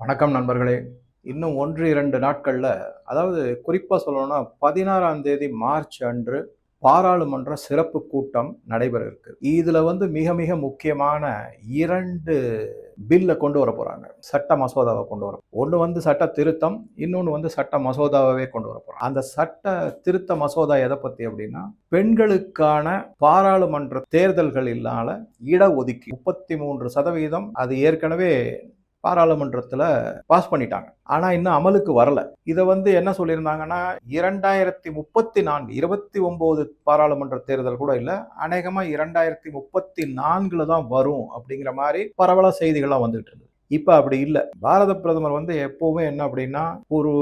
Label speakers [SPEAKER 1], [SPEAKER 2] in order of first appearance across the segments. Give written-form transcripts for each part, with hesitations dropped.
[SPEAKER 1] வணக்கம் நண்பர்களே. இன்னும் 1, 2 நாட்கள்ல, அதாவது குறிப்பா சொல்லணும்னா 16ஆம் தேதி மார்ச் அன்று பாராளுமன்ற சிறப்பு கூட்டம் நடைபெற இருக்கு. இதுல மிக மிக முக்கியமான 2 பில்ல கொண்டு வரப் போறாங்க. சட்ட மசோதாவ கொண்டு வர. ஒண்ணு சட்ட திருத்தம், இன்னொன்னு சட்ட மசோதாவாவே கொண்டு வரப் போறாங்க. அந்த சட்ட திருத்த மசோதா எத பத்தி அப்படின்னா, பெண்களுக்கான பாராளுமன்ற தேர்தல்களினால இடஒதுக்கீடு 33% அது ஏற்கனவே பாராளுமன்றத்துல பாஸ் பண்ணிட்டாங்க. ஆனா இன்னும் அமலுக்கு வரல. இத என்ன சொல்லியிருந்தாங்கன்னா 2034 29 பாராளுமன்ற தேர்தல் கூட இல்ல. அநேகமா 2034ல தான் வரும் அப்படிங்கிற மாதிரி பரவலா செய்திகள்லாம் வந்துட்டு இருந்தது. இப்ப அப்படி இல்ல. பாரத பிரதமர் எப்பவுமே என்ன அப்படின்னா, ஒரு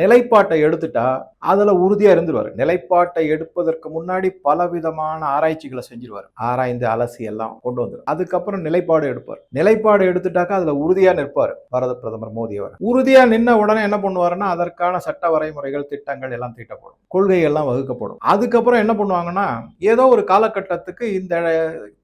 [SPEAKER 1] நிலைப்பாட்டை எடுத்துட்டா அதுல உறுதியா இருந்துருவாரு. நிலைப்பாட்டை எடுப்பதற்கு முன்னாடி பலவிதமான ஆராய்ச்சிகளை செஞ்சிருவாரு. ஆராய்ந்து அலசி எல்லாம் கொண்டு வந்துரு. அதுக்கப்புறம் நிலைப்பாடு எடுப்பார். நிலைப்பாடு எடுத்துட்டாக்கா அதுல உறுதியா நிற்பாரு பாரத பிரதமர் மோடி அவர். உறுதியா நின்ன உடனே என்ன பண்ணுவாருன்னா, அதற்கான சட்ட வரைமுறைகள், திட்டங்கள் எல்லாம் தீட்டப்படும். கொள்கை எல்லாம் வகுக்கப்படும். அதுக்கப்புறம் என்ன பண்ணுவாங்கன்னா, ஏதோ ஒரு காலகட்டத்துக்கு இந்த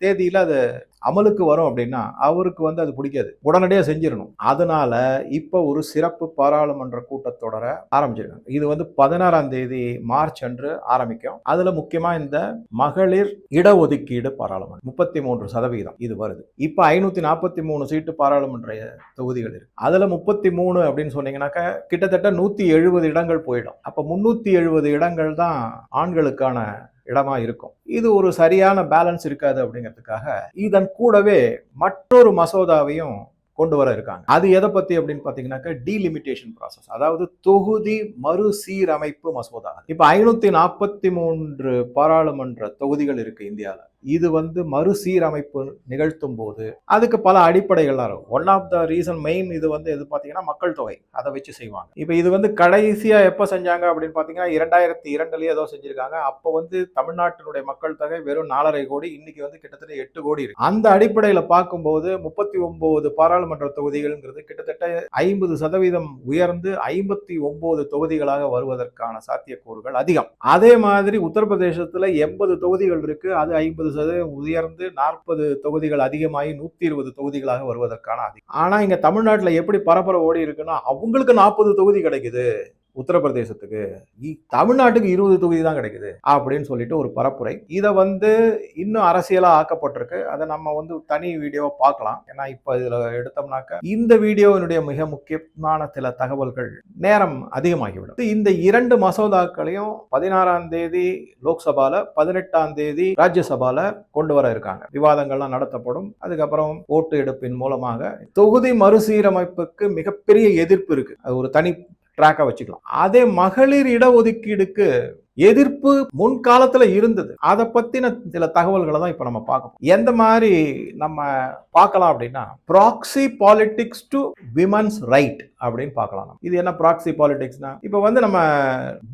[SPEAKER 1] தேதியில அது அமலுக்கு வரும் அப்படின்னா அவருக்கு அது பிடிக்காது. உடனடியாக செஞ்சிடணும். அதனால இப்ப ஒரு சிறப்பு பாராளுமன்ற கூட்டத்தொடர ஆரம்பிச்சிருக்காங்க. இது 16ஆம் தேதி மார்ச் அன்று ஆரம்பிக்கும். அதுல முக்கியமா இந்த மகளிர் இடஒதுக்கீடு பாராளுமன்றம் 33% இது வருது. இப்ப 543 சீட்டு பாராளுமன்ற தொகுதிகள் இருக்கு. அதுல 33 அப்படின்னு சொன்னீங்கன்னாக்க கிட்டத்தட்ட 170 இடங்கள் போயிடும். அப்ப 370 இடங்கள் தான் ஆண்களுக்கான இடமா இருக்கும். இது ஒரு சரியான பேலன்ஸ் இருக்காது அப்படிங்கிறதுக்காக இதன் கூடவே மற்றொரு மசோதாவையும் கொண்டு வர இருக்காங்க. அது எதை பத்தி அப்படின்னு பாத்தீங்கன்னாக்க டீலிமிட்டேஷன் ப்ராசஸ், அதாவது தொகுதி மறுசீரமைப்பு மசோதா. இப்ப 543 பாராளுமன்ற தொகுதிகள் இருக்கு இந்தியாவில். இது மறுசீரமைப்பு நிகழ்த்தும் போது அதுக்கு பல அடிப்படைகள்லாம் இருக்கும். One of the reason main இது எது பாத்தீங்கன்னா மக்கள் தொகை, அதை வச்சு செய்வாங்க. இப்ப இது கடைசியா எப்ப செஞ்சாங்க அப்படின்னு பாத்தீங்கன்னா 2002லயே ஏதோ செஞ்சிருக்காங்க. அப்ப தமிழ்நாட்டினுடைய மக்கள் தொகை வெறும் 4.5 கோடி, இன்னைக்கு கிட்டத்தட்ட 8 கோடி இருக்கு. அந்த அடிப்படையில பார்க்கும்போது 39 பாராளுமன்ற தொகுதிகள்ங்கிறது கிட்டத்தட்ட 50% உயர்ந்து 59 தொகுதிகளாக வருவதற்கான சாத்தியக்கூறுகள் அதிகம். அதே மாதிரி உத்தரப்பிரதேசத்துல 80 தொகுதிகள் இருக்கு. அது 50% உயர்ந்து 40 தொகுதிகள் அதிகமாகி 120 தொகுதிகளாக வருவதற்கான அதிகம். ஆனா இங்க தமிழ்நாட்டில் எப்படி பரபர ஓடி இருக்குன்னா, அவங்களுக்கு 40 தொகுதி கிடைக்குது உத்தரப்பிரதேசத்துக்கு, தமிழ்நாட்டுக்கு 20 தொகுதி தான் கிடைக்குது அப்படின்னு சொல்லிட்டு ஒரு பரப்புரை. இதை இன்னும் அரசியலா ஆக்கப்பட்டிருக்கு. அதை நம்ம தனி வீடியோவை பார்க்கலாம். ஏன்னா இப்ப இதுல எடுத்தோம்னாக்க இந்த வீடியோவினுடைய மிக முக்கியமான சில தகவல்கள் நேரம் அதிகமாகிவிடும். இந்த 2 மசோதாக்களையும் 16ஆம் தேதி லோக்சபால, 18ஆம் தேதி ராஜ்யசபால கொண்டு வர இருக்காங்க. விவாதங்கள்லாம் நடத்தப்படும். அதுக்கப்புறம் ஓட்டு எடுப்பின் மூலமாக தொகுதி மறுசீரமைப்புக்கு மிகப்பெரிய எதிர்ப்பு இருக்கு. அது ஒரு தனி ட்ராக்கா வச்சுக்கலாம். அதே மகளிர் இடஒதுக்கீடுக்கு எதிர்ப்பு முன்காலத்துல இருந்தது. அதை பத்தின சில தகவல்களை தான் இப்ப நம்ம பார்க்கணும். எந்த மாதிரி நம்ம பார்க்கலாம் அப்படின்னா, proxy politics to women's right அப்படின்னு பார்க்கலாம். இது என்ன ப்ராக்சி பாலிடிக்ஸ்னா, இப்ப நம்ம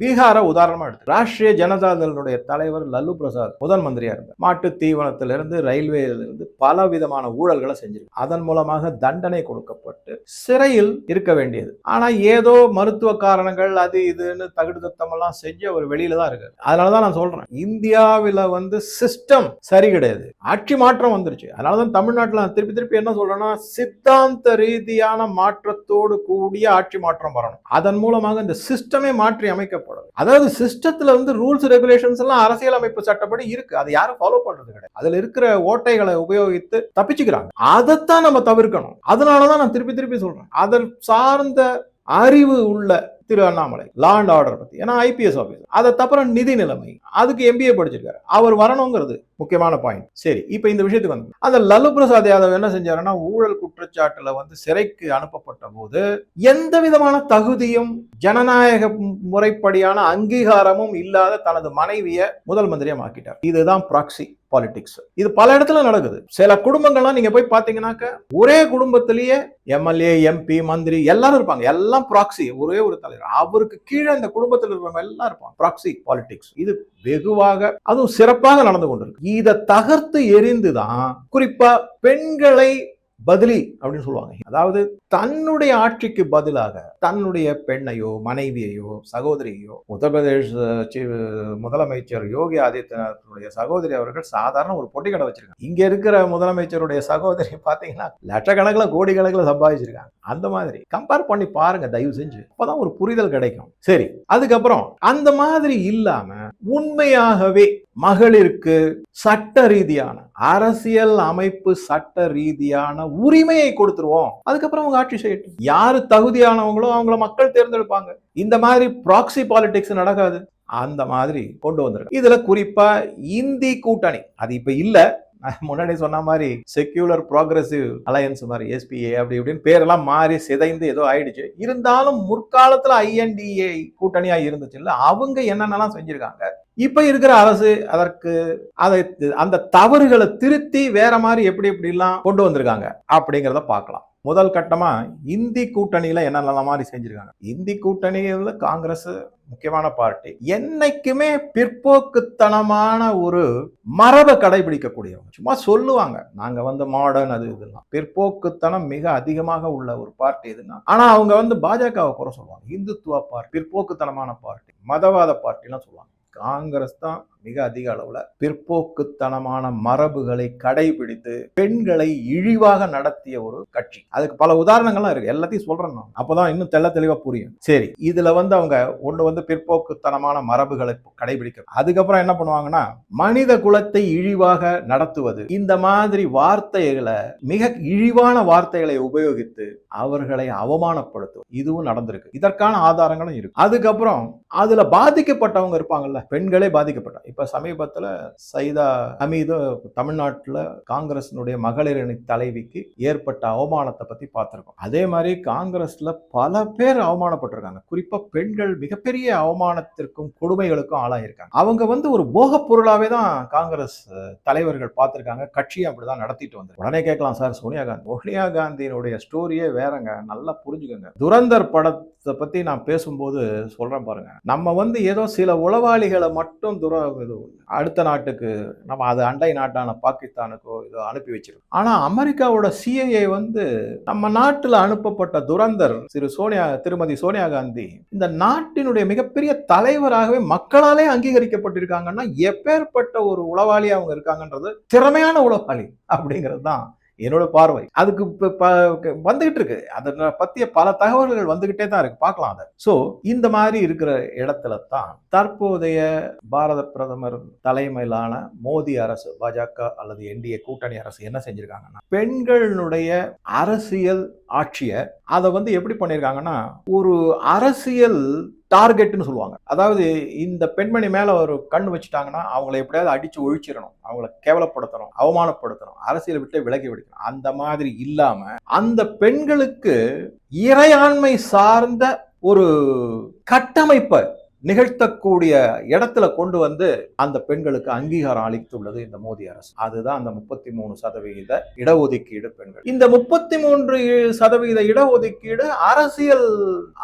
[SPEAKER 1] பீகாரை உதாரணமா எடுத்து, ராஷ்டிரிய ஜனதா தளுடைய தலைவர் லல்லு பிரசாத் முதல் மந்திரியா இருந்தார். மாட்டு தீவனத்திலிருந்து ரயில்வேலிருந்து பல விதமான ஊழல்களை செஞ்சிருக்கு. அதன் மூலமாக தண்டனை கொடுக்கப்பட்டு சிறையில் இருக்க வேண்டியது. ஆனா ஏதோ மருத்துவ காரணங்கள் அது இதுன்னு தகுடு தத்தம் எல்லாம் செஞ்சு அவர் வெளியில தான் இருக்கு. அதனாலதான் நான் சொல்றேன், இந்தியாவில சிஸ்டம் சரி கிடையாது, ஆட்சி மாற்றம் வந்துருச்சு. அதனாலதான் தமிழ்நாட்டில் திருப்பி திருப்பி என்ன சொல்றேன்னா, சித்தாந்த ரீதியான மாற்றத்தோடு கூடிய ஆட்சி மாற்றம் வரணும். அதன் மூலமாக இந்த சிஸ்டமே மாற்றி அமைக்கப்படும். அதாவது சிஸ்டத்துல ரூல்ஸ் ரெகுலேஷன்ஸ் எல்லாம் அரசியல் அமைப்பு சட்டப்படி இருக்கு. அதை யாரும் ஃபாலோ பண்றது கிடையாது. அதுல இருக்கிற ஓட்டைகளை உபயோகித்து தப்பிச்சுக்கிறாங்க. அதைத்தான் நம்ம தவிர்க்கணும். அதனாலதான் நான் திருப்பி திருப்பி சொல்றேன், அதன் சார்ந்த அறிவு உள்ள Thiru Annamalai law and order பத்தி, ஏன்னா ஐபிஎஸ் ஆபீசர், அதை தவிர நிதி நிலைமை, அதுக்கு எம்பிஏ படிச்சிருக்காரு, அவர் வரணுங்கிறது முக்கியமான பாயிண்ட். சரி, இப்ப இந்த விஷயத்துக்கு அந்த லல்லு பிரசாத் யாதவ் என்ன செஞ்சாருன்னா, ஊழல் குற்றச்சாட்டுல சிறைக்கு அனுப்பப்பட்ட போது எந்த விதமான தகுதியும் ஜனநாயக முறைப்படியான அங்கீகாரமும் இல்லாத தனது மனைவியை முதல் மந்திரியா மாக்கிட்டார். இதுதான் ப்ராக்சி பாலிடிக்ஸ். இது பல இடத்துல நடக்குது. சில குடும்பங்கள்லாம் நீங்க போய் பாத்தீங்கன்னாக்க, ஒரே குடும்பத்திலேயே எம்எல்ஏ, எம்பி, மந்திரி எல்லாரும் இருப்பாங்க. எல்லாம் ப்ராக்சி, ஒரே ஒரு தலைவர், அவருக்கு கீழே இந்த குடும்பத்தில் இருக்கிறவங்க எல்லாம் இருப்பாங்க. ப்ராக்சி பாலிடிக்ஸ் இது வெகுவாக, அதுவும் சிறப்பாக நடந்து கொண்டிருக்கு. இதை தகர்த்து எரிந்துதான் குறிப்பா பெண்களை பதிலி அப்படின்னு சொல்லுவாங்க. அதாவது தன்னுடைய ஆட்சிக்கு பதிலாக தன்னுடைய பெண்ணையோ மனைவியையோ சகோதரியோ உத்தரப்பிரதேஷ் முதலமைச்சர் யோகி ஆதித்யநாத்துடைய சகோதரி அவர்கள் சாதாரண ஒரு பொட்டி கடை வச்சிருக்காங்க. இங்க இருக்கிற முதலமைச்சருடைய சகோதரி பாத்தீங்கன்னா லட்சக்கணக்கில் கோடி கணக்கில் சம்பாதிச்சிருக்காங்க. அந்த மாதிரி கம்பேர் பண்ணி பாருங்க தயவு செஞ்சு, அப்பதான் ஒரு புரிதல் கிடைக்கும். சரி, அதுக்கப்புறம் அந்த மாதிரி இல்லாம உண்மையாகவே மகளிருக்கு சட்ட ரீதியான அரசியல் அமைப்பு சட்ட ரீதியான உரிமையை கொடுத்துருவோம், அதுக்கப்புறம் அவங்க ஆட்சி செய்யட்டும். யாரு தகுதியானவங்களோ அவங்கள மக்கள் தேர்ந்தெடுப்பாங்க. இந்த மாதிரி ப்ராக்சி பாலிடிக்ஸ் நடக்காது. அந்த மாதிரி கொண்டு வந்திருக்கு. இதுல குறிப்பா இந்தி கூட்டணி, அது இப்ப இல்ல, முன்னாடி சொன்ன மாதிரி செக்யூலர் ப்ரோக்ரசிவ் அலையன்ஸ் மாதிரி எஸ்பிஏ அப்படி இப்படின்னு பேரெல்லாம் மாறி சிதைந்து ஏதோ ஆயிடுச்சு. இருந்தாலும் முற்காலத்துல ஐஎன்டிஏ கூட்டணியா இருந்துச்சு இல்ல, அவங்க என்னென்னலாம் செஞ்சிருக்காங்க. இப்ப இருக்கிற அரசு அதற்கு அந்த தவறுகளை திருத்தி வேற மாதிரி எப்படி எப்படி எல்லாம் கொண்டு வந்திருக்காங்க அப்படிங்கிறத பார்க்கலாம். முதல் கட்டமா இந்தி கூட்டணியில என்னென்ன மாதிரி செஞ்சிருக்காங்க. இந்தி கூட்டணியில காங்கிரஸ் முக்கியமான பார்ட்டி. என்னைக்குமே பிற்போக்குத்தனமான ஒரு மரபை கடைபிடிக்கக்கூடியவங்க. சும்மா சொல்லுவாங்க நாங்க மாடர்ன், அது இதெல்லாம் பிற்போக்குத்தனம் மிக அதிகமாக உள்ள ஒரு பார்ட்டி எதுனா, ஆனா அவங்க பாஜகவை குறை சொல்லுவாங்க. இந்துத்துவ பார்ட்டி, பிற்போக்குத்தனமான பார்ட்டி, மதவாத பார்ட்டிலாம் சொல்லுவாங்க. காங்கிரஸ் தான் மிக அதிக அளவுல பிற்போக்குத்தனமான மரபுகளை கடைபிடித்து பெண்களை இழிவாக நடத்திய ஒரு கட்சி. அதுக்கு பல உதாரணங்கள்லாம் இருக்கு, எல்லாத்தையும் சொல்றேன் நான், அப்பதான் இன்னும் தெள்ள தெளிவா புரியும். சரி, இதுல அவங்க ஒண்ணு பிற்போக்குத்தனமான மரபுகளை கடைபிடிக்க, அதுக்கப்புறம் என்ன பண்ணுவாங்கன்னா மனித குலத்தை இழிவாக நடத்துவது, இந்த மாதிரி வார்த்தைகளை, மிக இழிவான வார்த்தைகளை உபயோகித்து அவர்களை அவமானப்படுத்துவது, இதுவும் நடந்திருக்கு. இதற்கான ஆதாரங்களும் இருக்கு. அதுக்கப்புறம் அதுல பாதிக்கப்பட்டவங்க இருப்பாங்கல்ல, பெண்களே பாதிக்கப்பட்டாங்க. இப்ப சமீபத்துல சைதா ஹமீது தமிழ்நாட்டுல காங்கிரசினுடைய மகளிர் அணி தலைவிக்கு ஏற்பட்ட அவமானத்தை பத்தி பார்த்திருக்கோம். அதே மாதிரி காங்கிரஸ்ல பல பேர் அவமானப்பட்டிருக்காங்க. குறிப்பா பெண்கள் மிகப்பெரிய அவமானத்திற்கும் கொடுமைகளுக்கும் ஆளாயிருக்காங்க. அவங்க ஒரு போக பொருளாவே தான் காங்கிரஸ் தலைவர்கள் பார்த்திருக்காங்க. கட்சியை அப்படிதான் நடத்திட்டு வந்து. உடனே கேட்கலாம், சார் சோனியா காந்தியினுடைய ஸ்டோரியே வேறங்க, நல்லா புரிஞ்சுக்கோங்க. துரந்தர் படத்தை பத்தி நான் பேசும்போது சொல்றேன் பாருங்க. நம்ம ஏதோ சில உளவாளிகளை மட்டும் அடுத்த நாட்டுக்கு, நம்ம அது அண்டை நாட்டான பாகிஸ்தானுக்கோ இதோ அனுப்பி வச்சிருக்கோம். ஆனா அமெரிக்காவோட சிஐஏ நம்ம நாட்டுல அனுப்பப்பட்ட துரந்தர் திருமதி சோனியா காந்தி இந்த நாட்டினுடைய மிகப்பெரிய தலைவராகவே மக்களாலே அங்கீகரிக்கப்பட்டிருக்காங்கன்னா எப்பேற்பட்ட ஒரு உளவாளி அவங்க இருக்காங்கன்றது, திறமையான உளவாளி அப்படிங்கிறது தான் என்னோட பார்வை. அதுக்கு வந்துகிட்டு இருக்கு, அதை பத்திய பல தகவல்கள் வந்துகிட்டே தான் இருக்கு, பார்க்கலாம் அதை. சோ இந்த மாதிரி இருக்கிற இடத்துல தான் தற்போதைய பாரத பிரதமர் தலைமையிலான மோடி அரசு, பாஜக அல்லது என்டிஏ கூட்டணி அரசு என்ன செஞ்சிருக்காங்கன்னா, பெண்களுடைய அரசியல் ஆட்சியை அதை எப்படி பண்ணிருக்காங்கன்னா, ஒரு அரசியல் டார்கெட்னு சொல்லுவாங்க. அதாவது இந்த பெண்மணி மேல ஒரு கண் வச்சுட்டாங்கன்னா அவங்களை எப்படியாவது அடிச்சு ஒழிச்சிடணும், அவங்களை கேவலப்படுத்தணும், அவமானப்படுத்தணும், அரசியலை விட்டு விலகி விடுக்கணும். அந்த மாதிரி இல்லாம அந்த பெண்களுக்கு இறையாண்மை சார்ந்த ஒரு கட்டமைப்பை நிகழ்த்தக்கூடிய இடத்துல கொண்டு அந்த பெண்களுக்கு அங்கீகாரம் அளித்துள்ளது இந்த மோடி அரசு. அதுதான் அந்த 33% இடஒதுக்கீடு பெண்கள். இந்த 33% இடஒதுக்கீடு அரசியல்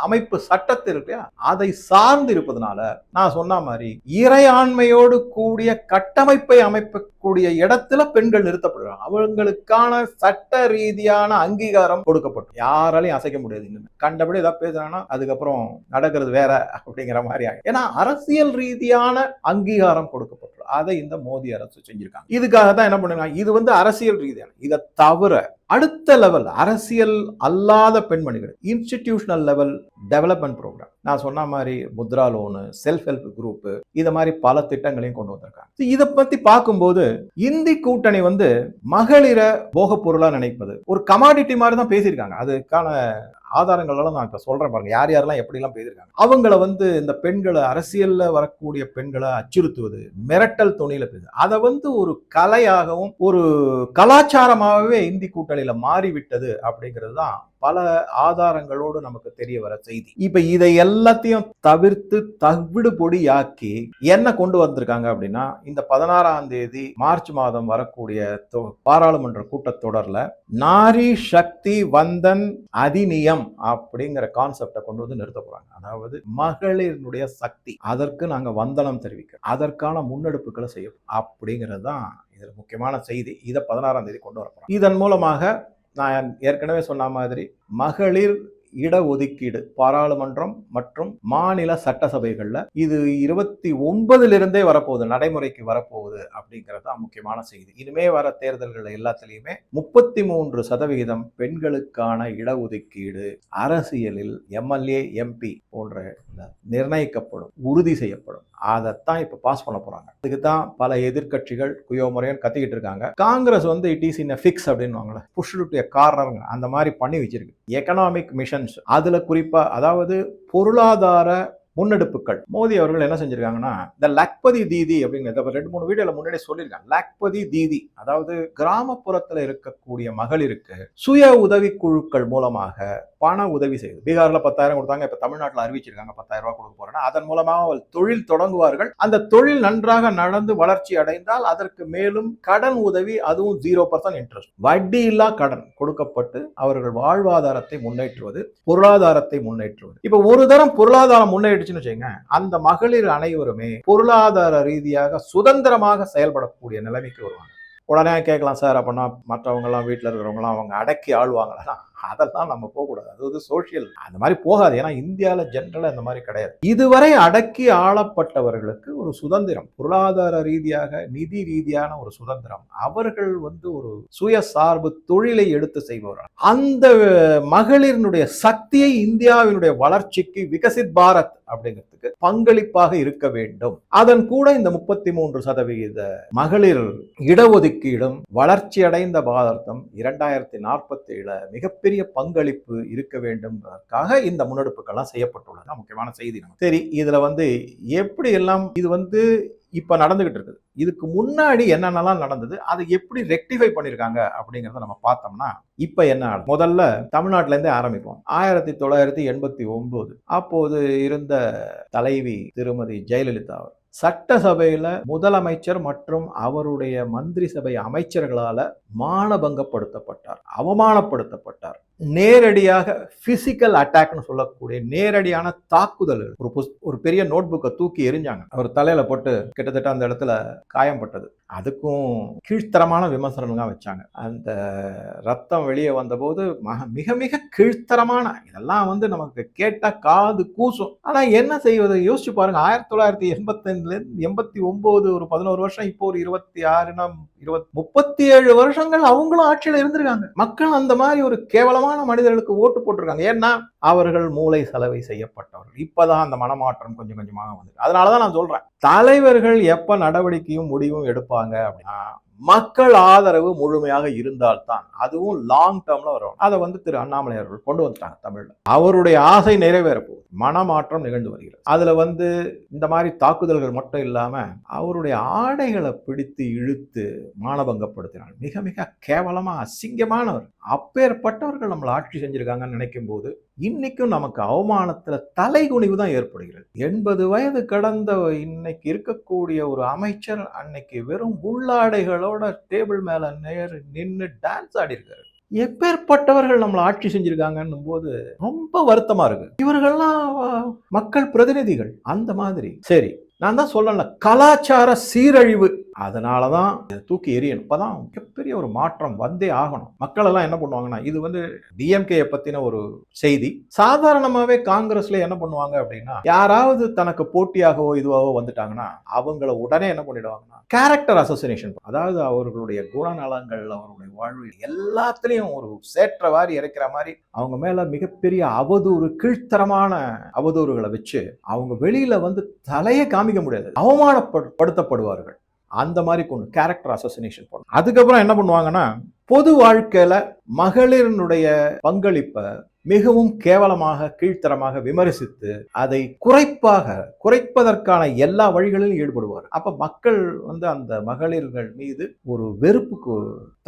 [SPEAKER 1] அமைப்பு சட்டத்திற்கு அதை சார்ந்து இருப்பதனால நான் சொன்ன மாதிரி இறையாண்மையோடு கூடிய கட்டமைப்பை அமைக்கக்கூடிய இடத்துல பெண்கள் நிறுத்தப்படுறாங்க. அவங்களுக்கான சட்ட ரீதியான அங்கீகாரம் கொடுக்கப்படும். யாராலையும் அசைக்க முடியாது. கண்டபடி ஏதாவது பேசுறாங்கன்னா அதுக்கப்புறம் நடக்கிறது வேற அப்படிங்கிற மாதிரி. ஏன்னா அரசியல் ரீதியான அங்கீகாரம் கொடுக்கப்பட்டது. அதை இந்த மோடி அரசு செஞ்சிருக்காங்க. இதுக்காக தான் என்ன பண்ணுங்க, இது அரசியல் ரீதியான. இதை தவிர அடுத்த லெவல் அரசியல் அல்லாத பெண்மணிகள் இன்ஸ்டிடியூஷனல் லெவல் டெவலப்மெண்ட் ப்ரோக்ராம், நான் சொன்ன மாதிரி Mudra loan, self help group, இத மாதிரி பல திட்டங்களையும் கொண்டு வந்திருக்காங்க. இதை பத்தி பார்க்கும்போது இந்தி கூட்டணி மகளிரை போக பொருளா நினைப்பது ஒரு கமாடிட்டி மாதிரி தான் பேசியிருக்காங்க. அதுக்கான ஆதாரங்கள்லாம் நான் இப்ப சொல்றேன் பாருங்க, யார் யாரெல்லாம் எப்படி எல்லாம் பேசியிருக்காங்க. அவங்கள இந்த பெண்களை, அரசியல்ல வரக்கூடிய பெண்களை அச்சுறுத்துவது, மிரட்டல் துணியில பேசு, அதை ஒரு கலையாகவும் ஒரு கலாச்சாரமாகவே இந்தி கூட்டணியில மாறிவிட்டது அப்படிங்கிறது தான் பல ஆதாரங்களோடு நமக்கு தெரிய வர செய்தி. இப்ப இதை எல்லாத்தையும் தவிர்த்து தவிடுபொடியாக்கி என்ன கொண்டு வந்திருக்காங்க அப்படின்னா, இந்த 16ஆம் தேதி மார்ச் மாதம் வரக்கூடிய பாராளுமன்ற கூட்டத்தொடர்ல நாரி சக்தி வந்தன் அதிநியம் அப்படிங்கிற கான்செப்டை கொண்டு நிறுத்த போறாங்க. அதாவது மகளிருடைய சக்தி, அதற்கு நாங்க வந்தனம் தெரிவிக்கிறோம், அதற்கான முன்னெடுப்புகளை செய்யும் அப்படிங்கிறது தான் இதுல முக்கியமான செய்தி. இதை 16ஆம் தேதி கொண்டு வரப்போம். இதன் மூலமாக நான் ஏற்கனவே சொன்ன மாதிரி மகளிர் இடஒதுக்கீடு பாராளுமன்றம் மற்றும் மாநில சட்டசபைகள்ல இது 29 வரப்போகுது, நடைமுறைக்கு வரப்போகுது அப்படிங்கிறது தான் முக்கியமான செய்தி. இனிமே வர தேர்தல்கள் எல்லாத்திலையுமே 33% பெண்களுக்கான இடஒதுக்கீடு அரசியலில் எம்எல்ஏ எம்பி போன்ற நிர்ணயிக்கப்படும், உறுதி செய்யப்படும். அதைத்தான் இப்ப பாஸ் பண்ண போறாங்க. இதுக்கு தான் பல எதிர்கட்சிகள் குயோமுறையன்னு கத்திக்கிட்டு இருக்காங்க. Congress it is in fix அப்படின்னு புஷ் டு எ கார்னர் அந்த மாதிரி பண்ணி வச்சிருக்கு. எக்கனாமிக் மிஷன்ஸ் அதுல குறிப்பா அதாவது பொருளாதார முன்னெடுப்புகள் மோடி அவர்கள் என்ன செஞ்சிருக்காங்கன்னா இந்த லக்பதி தீதி அப்படிங்கிறத 2-3 வீடியோல முன்னாடி சொல்லியிருக்காங்க. லக்பதி தீதி அதாவது கிராமப்புறத்துல இருக்கக்கூடிய மகளிருக்கு சுய உதவி குழுக்கள் மூலமாக பண உதவி செய்யுது. பீகார்ல 10,000 கொடுத்தாங்க, இப்ப தமிழ்நாட்டில் அறிவிச்சிருக்காங்க 10,000 ரூபாய் கொடுக்க போறேன்னா அதன் மூலமாக அவள் தொழில் தொடங்குவார்கள். அந்த தொழில் நன்றாக நடந்து வளர்ச்சி அடைந்தால் அதற்கு மேலும் கடன் உதவி, அதுவும் 0% இன்ட்ரெஸ்ட், வட்டி இல்லா கடன் கொடுக்கப்பட்டு அவர்கள் வாழ்வாதாரத்தை முன்னேற்றுவது, பொருளாதாரத்தை முன்னேற்றுவது. இப்ப ஒரு தரம் பொருளாதாரம் முன்னேற்றுச்சுன்னு வச்சுங்க, அந்த மகளிர் அனைவருமே பொருளாதார ரீதியாக சுதந்திரமாக செயல்படக்கூடிய நிலைமைக்கு வருவாங்க. உடனே கேட்கலாம், சார் அப்படின்னா மற்றவங்க எல்லாம் வீட்டில் இருக்கிறவங்க எல்லாம் அவங்க அடக்கி ஆளுவாங்களா? அதெல்லாம் நம்ம போகக்கூடாது. அது சோசியல் அந்த மாதிரி போகாது. ஏன்னா இந்தியாவில் ஜென்ரலா இந்த மாதிரி கிடையாது. இதுவரை அடக்கி ஆளப்பட்டவர்களுக்கு ஒரு சுதந்திரம், பொருளாதார ரீதியாக நிதி ரீதியான ஒரு சுதந்திரம், அவர்கள் ஒரு சுயசார்பு தொழிலை எடுத்து செய்பவர்கள். அந்த மகளிரினுடைய சக்தியை இந்தியாவினுடைய வளர்ச்சிக்கு விகசித் பாரத் அப்படிங்கிறதுக்கு பங்களிப்பாக இருக்க வேண்டும். அதன் கூட இந்த 33% மகளிர் இடஒதுக்கீடும் வளர்ச்சி அடைந்த பாரதம் 2047 மிகப்பெரிய பங்களிப்பு இருக்க வேண்டும் என்பதற்காக இந்த முன்னெடுப்புகள்லாம் செய்யப்பட்டுள்ளது. முக்கியமான செய்தி. சரி, இதுல எப்படி எல்லாம் இது இப்ப நடந்துகிட்டு இருக்குது, இதுக்கு முன்னாடி என்னென்னலாம் நடந்தது, அதை எப்படி ரெக்டிஃபை பண்ணிருக்காங்க அப்படிங்கறத நம்ம பார்த்தோம்னா, இப்ப என்ன முதல்ல தமிழ்நாட்டில இருந்தே ஆரம்பிப்போம். 1989 அப்போது இருந்த தலைவி திருமதி ஜெயலலிதா அவர் சட்டசபையில முதலமைச்சர் மற்றும் அவருடைய மந்திரி சபை அமைச்சர்களால மானபங்கப்படுத்தப்பட்டார், அவமானப்படுத்தப்பட்டார். நேரடியாக பிசிக்கல் அட்டாக்னு சொல்லக்கூடிய நேரடியான தாக்குதல்கள். ஒரு பெரிய நோட் புக்கை தூக்கி எரிஞ்சாங்க, அவர் தலையில போட்டு கிட்டத்தட்ட அந்த இடத்துல காயம்பட்டது. அதுக்கும் கீழ்த்தரமான விமர்சனங்கள் வச்சாங்க. அந்த ரத்தம் வெளியே வந்த போது மிக மிக கீழ்த்தரமான, இதெல்லாம் நமக்கு கேட்டா காது கூசும். ஆனா என்ன செய்வது, யோசிச்சு பாருங்க. 1985 ஒரு 11 வருஷம், இப்போ ஒரு 26 37 வருஷங்கள் அவங்களும் ஆட்சியில் இருந்திருக்காங்க. மக்கள் அந்த மாதிரி ஒரு கேவலமான மனிதர்களுக்கு ஓட்டு போட்டிருக்காங்க. ஏன்னா அவர்கள் மூளை சலவை செய்யப்பட்டவர்கள். இப்பதான் அந்த மனமாற்றம் கொஞ்சம் கொஞ்சமாக வந்து, அதனாலதான் நான் சொல்றேன், தலைவர்கள் எப்ப நடவடிக்கையும் முடிவும் எடுப்பாங்க அப்படின்னா மக்கள் ஆதரவு முழுமையாக இருந்தால்தான், அதுவும் லாங் டேர்ம்ல வரும். அதை திரு அண்ணாமலை அவர்கள் கொண்டு வந்துட்டாங்க தமிழ்ல. அவருடைய ஆசை நிறைவேற போகுது, மனமாற்றம் நிகழ்ந்து வருகிறது. அதுல இந்த மாதிரி தாக்குதல்கள் மட்டும் இல்லாம அவருடைய ஆடைகளை பிடித்து இழுத்து மானபங்கப்படுத்தினார். மிக மிக கேவலமா அசிங்கமானவர். அப்பேற்பட்டவர்கள் நம்மளை ஆட்சி செஞ்சிருக்காங்கன்னு நினைக்கும் போது இன்னைக்கும் நமக்கு அவமானத்துல தலைகுனிவு தான் ஏற்படுகிறது. 80 வயது கடந்த இன்னைக்கு இருக்கக்கூடிய ஒரு அமைச்சர் அன்னைக்கு வெறும் உள்ளாடைகளோட டேபிள் மேல நின்று டான்ஸ் ஆடி இருக்காரு. எப்பேற்பட்டவர்கள் நம்மளை ஆட்சி செஞ்சிருக்காங்கன்னும் போது ரொம்ப வருத்தமா இருக்கு. இவர்கள்லாம் மக்கள் பிரதிநிதிகள் அந்த மாதிரி. சரி, நான் தான் சொல்லல, கலாச்சார சீரழிவு, அதனாலதான் தூக்கி எறியணும். இப்பதான் மிகப்பெரிய ஒரு மாற்றம் வந்தே ஆகணும். மக்கள் எல்லாம் என்ன பண்ணுவாங்கன்னா, இது டிஎம்கே பத்தின ஒரு செய்தி. சாதாரணமாவே காங்கிரஸ்ல என்ன பண்ணுவாங்க அப்படின்னா, யாராவது தனக்கு போட்டியாகவோ இதுவாகவோ வந்துட்டாங்கன்னா அவங்கள உடனே என்ன பண்ணிடுவாங்கன்னா கேரக்டர் அசோசினேஷன், அதாவது அவர்களுடைய குணநலங்கள், அவருடைய வாழ்வு எல்லாத்துலயும் ஒரு சேற்றவாரி இறைக்கிற மாதிரி அவங்க மேல மிகப்பெரிய அவதூறு, கீழ்த்தரமான அவதூறுகளை வச்சு அவங்க வெளியில தலையை காமிக்க முடியாது, அவமானப்படுத்தப்படுவார்கள். அந்த மாதிரி கொண்டு கேரக்டர் அசோசினேஷன் பண்ணும். அதுக்கப்புறம் என்ன பண்ணுவாங்கன்னா, பொது வாழ்க்கையில மகளிருடைய பங்களிப்பை மிகவும் கேவலமாக கீழ்த்தரமாக விமர்சித்து அதை குறைப்பதற்கான எல்லா வழிகளிலும் ஈடுபடுவார். அப்ப மக்கள் அந்த மகளிர்கள் மீது ஒரு வெறுப்புக்கு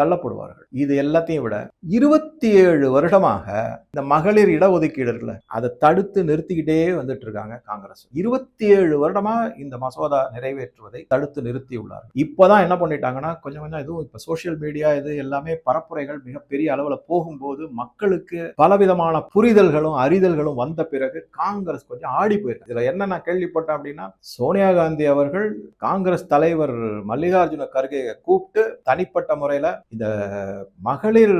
[SPEAKER 1] தள்ளப்படுவார்கள். இது எல்லாத்தையும் விட 27 வருடமாக இந்த மகளிர் இடஒதுக்கீடு அதை தடுத்து நிறுத்திக்கிட்டே வந்துட்டு இருக்காங்க காங்கிரஸ். 27 வருடமா இந்த மசோதா நிறைவேற்றுவதை தடுத்து நிறுத்தியுள்ளார்கள். இப்பதான் என்ன பண்ணிட்டாங்கன்னா, கொஞ்சம் இதுவும் இப்ப சோசியல் மீடியா இது எல்லாமே பரப்புரைகள் மிகப்பெரிய அளவுல போகும்போது மக்களுக்கு பலவிதமான அதிகமான புரிதல்களும் அறிதல்களும் வந்த பிறகு காங்கிரஸ் கொஞ்சம் ஆடி போயிருக்கு. இதுல என்ன நான் கேள்விப்பட்டேன் அப்படின்னா, சோனியா காந்தி அவர்கள் காங்கிரஸ் தலைவர் மல்லிகார்ஜுன கர்கே கூப்பிட்டு தனிப்பட்ட முறையில இந்த மகளிர்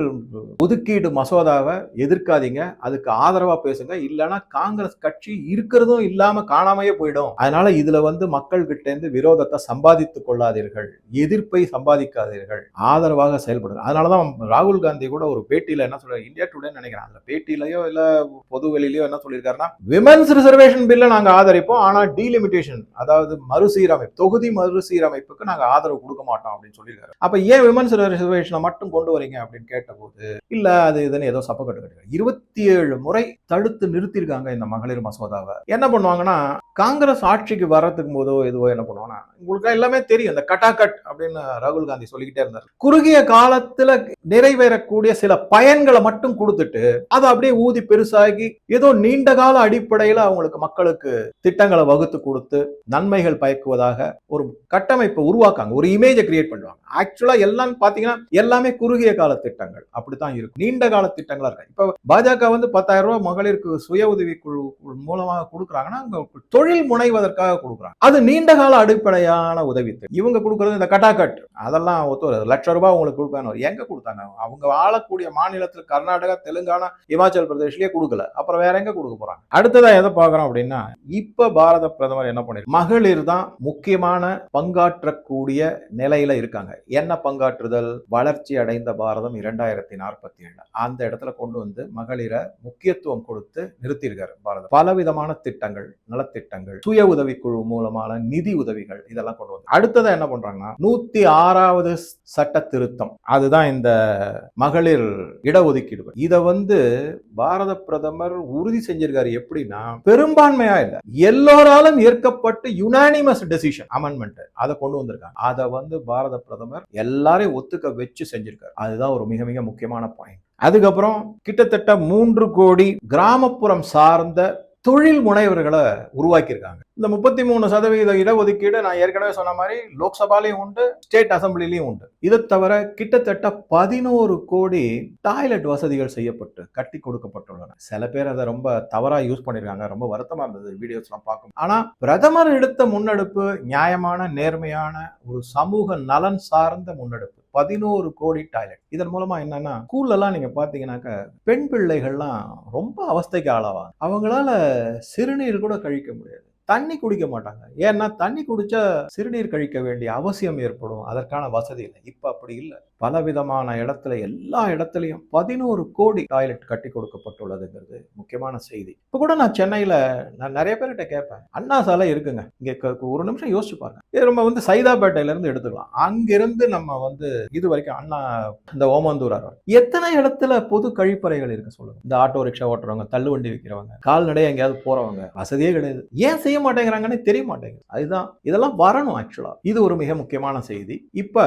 [SPEAKER 1] ஒதுக்கீடு மசோதாவை எதிர்க்காதீங்க, அதுக்கு ஆதரவா பேசுங்க, இல்லைன்னா காங்கிரஸ் கட்சி இருக்கிறதும் இல்லாம காணாமையே போயிடும், அதனால இதுல மக்கள் கிட்ட இருந்து விரோதத்தை சம்பாதித்துக் கொள்ளாதீர்கள், எதிர்ப்பை சம்பாதிக்காதீர்கள், ஆதரவாக செயல்படுங்க. அதனாலதான் ராகுல் காந்தி கூட ஒரு பேட்டியில என்ன சொல்றாரு, இந்தியா டுடே நினைக்கிறேன், அந்த பேட்டியிலயோ இல்ல பொது வெளியிலயோ என்ன சொல்லியிருக்காருன்னா, விமென்ஸ் ரிசர்வேஷன் பில்ல நாங்க ஆதரிப்போம், ஆனா டீலிமிட்டேஷன், அதாவது மறுசீரமைப்பு, தொகுதி மறுசீரமைப்புக்கு நாங்க ஆதரவு கொடுக்க மாட்டோம் அப்படின்னு சொல்லியிருக்காரு. அப்ப ஏன் விமென்ஸ் ரிசர்வேஷனை மட்டும் கொண்டு வரீங்க அப்படின்னு கேட்டபோது, இல்ல அது இதுன்னு ஏதோ சப்ப கட்டு 27 முறை தடுத்து நிறுத்திருக்காங்க இந்த மகளிர் மசோதாவை. என்ன பண்ணுவாங்கன்னா, காங்கிரஸ் ஆட்சிக்கு வர்றதுக்கு போதோ எதுவோ என்ன பண்ணுவாங்கன்னா, உங்களுக்கு எல்லாமே தெரியும், இந்த கட்டாக்கட் அப்படின்னு ராகுல் காந்தி சொல்லிக்கிட்டே இருந்தார். குறுகிய காலத்துல நிறைவேறக்கூடிய சில பயன்களை மட்டும் கொடுத்துட்டு அதை அப்படியே ஊதி பெருசாகி ஏதோ நீண்ட கால அடிப்படையில் அவங்களுக்கு மக்களுக்கு திட்டங்களை வகுத்து கொடுத்து நன்மைகள் பயக்குவதாக ஒரு கட்டமைப்பை உருவாக்காங்க, ஒரு இமேஜை கிரியேட் பண்ணுவாங்க. ஆக்சுவலா எல்லாம் பாத்தீங்கன்னா எல்லாமே குறுகிய கால திட்டங்கள் அப்படித்தான் இருக்கும், நீண்ட கால திட்டங்களா இருக்கு. இப்ப பாஜக 10,000 ரூபாய் மகளிருக்கு சுய உதவி குழு மூலமாக கொடுக்குறாங்கன்னா தொழில் முனைவதற்காக கொடுக்குறாங்க, அது நீண்ட கால அடிப்படையான உதவி. இவங்க கொடுக்கறது இந்த கட்டாக்கட், அதெல்லாம் ஒத்து லட்சம் ரூபாய் உங்களுக்கு கொடுக்கணும், எங்க கொடுத்தாங்க? அவங்க ஆளக்கூடிய மாநிலத்தில் கர்நாடகா, தெலுங்கானா, இமாச்சல் பிரதேஷ்லயே கொடுக்கல, அப்புறம் வேற எங்க கொடுக்க போறாங்க? அடுத்ததா எதை பாக்குறோம் அப்படின்னா, இப்ப பாரத பிரதமர் என்ன பண்ணிருக்கு, மகளிர் தான் முக்கியமான பங்காற்றக்கூடிய நிலையில இருக்காங்க. என்ன பங்காற்றுதல்? வளர்ச்சி அடைந்த பாரதம் 2047 அந்த இடத்துல கொண்டு மகளிரை முக்கியத்துவம் கொடுத்து நிறுத்தியிருக்காரு பாரதம். பலவிதமான திட்டங்கள், நலத்திட்டங்கள், சுய உதவி குழு மூலமான நிதி உதவிகள், இதெல்லாம் கொண்டு வந்து அடுத்ததா என்ன பண்றாங்கன்னா, 106வது சட்ட திருத்தம், அதுதான் இந்த மகளிர் இடஒதுக்கீடு. இத பாரத பிரதமர் உறுதி செஞ்சிருக்காரு. எப்படின்னா, பெரும்பான்மையா இல்ல, எல்லோராலும் ஏற்கப்பட்டு யுனானிமஸ் டெசிஷன் அமெண்ட்மெண்ட் அதை கொண்டு வந்திருக்காங்க. அதை பாரத பிரதமர் எல்லாரையும் ஒத்துக்க வச்சு செஞ்சிருக்காரு. அதுதான் ஒரு மிக மிக முக்கியமான பாயிண்ட். அதுக்கப்புறம் கிட்டத்தட்ட 3 கோடி கிராமப்புறம் சார்ந்த தொழில் முனைவர்களை உருவாக்கியிருக்காங்க. இந்த 33% இடஒதுக்கீடு நான் ஏற்கனவே சொன்ன மாதிரி லோக்சபாலையும் உண்டு, ஸ்டேட் அசம்பிளிலையும் உண்டு. இதை தவிர கிட்டத்தட்ட 11 கோடி டாய்லெட் வசதிகள் செய்யப்பட்டு கட்டி கொடுக்கப்பட்டுள்ளன. சில பேர் அதை ரொம்ப தவறா யூஸ் பண்ணிருக்காங்க, ரொம்ப வருத்தமா இருந்தது வீடியோஸ் எல்லாம் பார்க்கும். ஆனா பிரதமர் எடுத்த முன்னெடுப்பு நியாயமான, நேர்மையான ஒரு சமூக நலன் சார்ந்த முன்னெடுப்பு. 11 கோடி டாய்லெட். இதன் மூலமா என்னன்னா, ஸ்கூல்ல எல்லாம் நீங்க பாத்தீங்கன்னாக்க பெண் பிள்ளைகள்லாம் ரொம்ப அவஸ்தைக்கு ஆளாவாங்க. அவங்களால சிறுநீர் கூட கழிக்க முடியாது, தண்ணி குடிக்க மாட்டாங்க. ஏன்னா தண்ணி குடிச்சா சிறுநீர் கழிக்க வேண்டிய அவசியம் ஏற்படும், அதற்கான வசதி இல்லை. இப்ப அப்படி இல்லை. பலவிதமான இடத்துல, எல்லா இடத்துலையும் 11 கோடி டாய்லெட் கட்டி கொடுக்கப்பட்டுள்ளதுங்கிறது முக்கியமான செய்தி. இப்ப கூட நான் சென்னையில நிறைய பேர்கிட்ட கேட்பேன், அண்ணா சாலை இருக்குங்க, இங்க ஒரு நிமிஷம் யோசிச்சு பாருங்க. நம்ம சைதாப்பேட்டையில இருந்து எடுத்துக்கலாம், அங்கிருந்து நம்ம இது வரைக்கும் அண்ணா இந்த ஓமந்தூர் எத்தனை இடத்துல பொது கழிப்பறைகள் இருக்கு சொல்லுங்க. இந்த ஆட்டோ ரிக்ஷா ஓட்டுறவங்க, தள்ளுவண்டி விற்கிறவங்க, கால்நடை எங்கேயாவது போறவங்க, வசதியே கிடையாது. ஏன் செய்ய மாட்டேங்கிறாங்கன்னு தெரிய மாட்டேங்குது. அதுதான், இதெல்லாம் வரணும். ஆக்சுவலா இது ஒரு மிக முக்கியமான செய்தி. இப்ப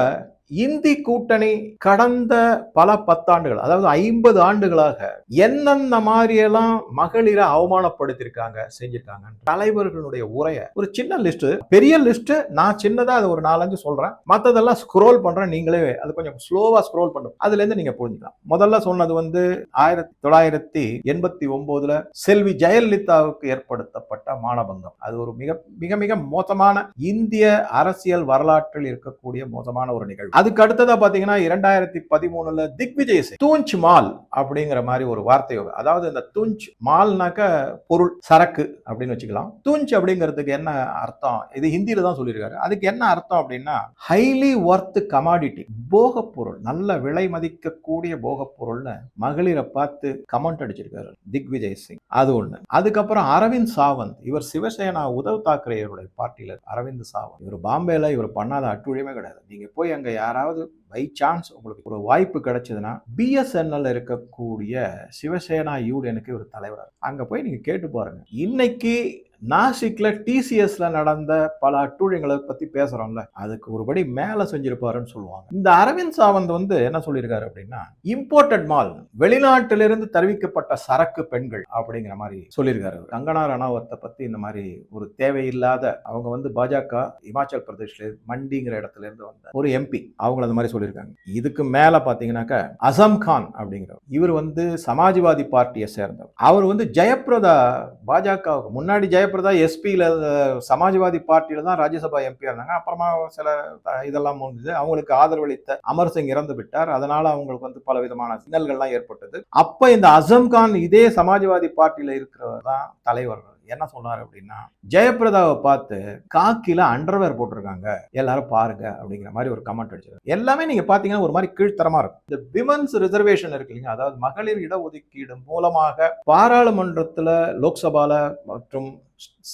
[SPEAKER 1] இந்தி கூட்டணி கடந்த பல 10 ஆண்டுகள், அதாவது 50 ஆண்டுகளாக என்னென்ன மாதிரியெல்லாம் மகளிரை அவமானப்படுத்திருக்காங்க, செஞ்சிருக்காங்க, தலைவர்களுடைய உரைய ஒரு சின்ன லிஸ்ட், பெரிய லிஸ்ட், நான் சின்னதா அது ஒரு 4-5 சொல்றேன், மற்றதெல்லாம் ஸ்க்ரோல் பண்றேன், நீங்களே அது கொஞ்சம் ஸ்லோவா ஸ்க்ரோல் பண்ணும், அதுல இருந்து நீங்க புரிஞ்சுக்கலாம். முதல்ல சொன்னது 1989 செல்வி ஜெயலலிதாவுக்கு ஏற்படுத்தப்பட்ட மானபங்கம். அது ஒரு மிக மிக மிக மோசமான இந்திய அரசியல் வரலாற்றில் இருக்கக்கூடிய மோசமான ஒரு நிகழ்வு. அதுக்கு அடுத்ததா பாத்தீங்கன்னா 2013 திக்விஜய் சிங் தூஞ்ச் மால் அப்படிங்கிற மாதிரி ஒரு வார்த்தை, அதாவது இந்த தூஞ்ச் மால்னாக்க பொருள், சரக்கு அப்படின்னு வச்சுக்கலாம். தூஞ்ச் அப்படிங்கிறதுக்கு என்ன அர்த்தம், இது ஹிந்தியில தான் சொல்லியிருக்காரு. அதுக்கு என்ன அர்த்தம் அப்படின்னா, ஹைலி ஒர்த் கமாடிட்டி, போகப் பொருள், நல்ல விலை மதிக்கக்கூடிய போகப் பொருள்னு மகளிரை பார்த்து கமெண்ட் அடிச்சிருக்காரு திக்விஜய் சிங். அது ஒண்ணு. அதுக்கப்புறம் அரவிந்த் சாவந்த், இவர் சிவசேனா உத்தவ் தாக்கரேயுடைய பார்ட்டியில அரவிந்த் சாவந்த், இவர் பாம்பேல இவர் பண்ணாத அட்டுழியமே கிடையாது. நீங்க போய் அங்க யாராவது பை சான்ஸ் உங்களுக்கு ஒரு வாய்ப்பு கிடைச்சதுன்னா, பிஎஸ்என்எல் இருக்கக்கூடிய சிவசேனா யூனியனுக்கு ஒரு தலைவர், அங்க போய் நீங்க கேட்டு பாருங்க. இன்னைக்கு நாசிக்ல டிசிஎஸ்ல நடந்த பல அட்டூழியங்களை பத்தி பேசுறோம்ல, அதுக்கு ஒருபடி மேல செஞ்சிருப்பாருன்னு சொல்லுவாங்க. இந்த அரவிந்த் சாவந்த் என்ன சொல்லியிருக்காரு அப்படின்னா, இம்போர்ட்டட் மால், வெளிநாட்டிலிருந்து தெரிவிக்கப்பட்ட சரக்கு பெண்கள் அப்படிங்கிற மாதிரி சொல்லியிருக்காரு. கங்கனா ரணாவத்தை பத்தி இந்த மாதிரி ஒரு தேவையில்லாத, அவங்க பாஜக இமாச்சல் பிரதேஷ்ல மண்டிங்கிற இடத்துல இருந்து வந்த ஒரு எம்பி, அவங்கள அந்த மாதிரி சொல்லியிருக்காங்க. இதுக்கு மேல பாத்தீங்கன்னாக்கா அசம் கான் அப்படிங்கிறவர், இவர் வந்து சமாஜ்வாதி பார்ட்டியை சேர்ந்தவர். அவர் வந்து ஜெயப்பிரதா பாஜகவுக்கு முன்னாடி ஜெயப்பிரதா எஸ்பியில சமாஜ்வாதி பார்ட்டியில தான் ராஜ்யசபா எம்பியா இருந்தாங்க. அப்புறமா சில இதெல்லாம் முடிஞ்சது. அவங்களுக்கு ஆதரவளித்த அமர் சிங் இறந்து விட்டார். அதனால அவங்களுக்கு வந்து பல விதமான சிக்கல்கள்லாம் ஏற்பட்டது. அப்ப இந்த அசம் கான் இதே சமாஜ்வாதி பார்ட்டியில இருக்கிறவர் தான் தலைவர். என்ன சொன்னார் அப்படின்னா, ஜெயப்பிரதாவை பார்த்து காக்கில அண்டர்வேர் போட்டிருக்காங்க, எல்லாரும் பாருங்க அப்படிங்கிற மாதிரி ஒரு கமெண்ட் அடிச்சாரு. எல்லாமே நீங்க பாத்தீங்கன்னா ஒரு மாதிரி கீழ்த்தரமா இருக்கும். இந்த விமன்ஸ் ரிசர்வேஷன் இருக்கு இல்லைங்க, அதாவது மகளிர் இடஒதுக்கீடு மூலமாக பாராளுமன்றத்துல, லோக்சபால மற்றும்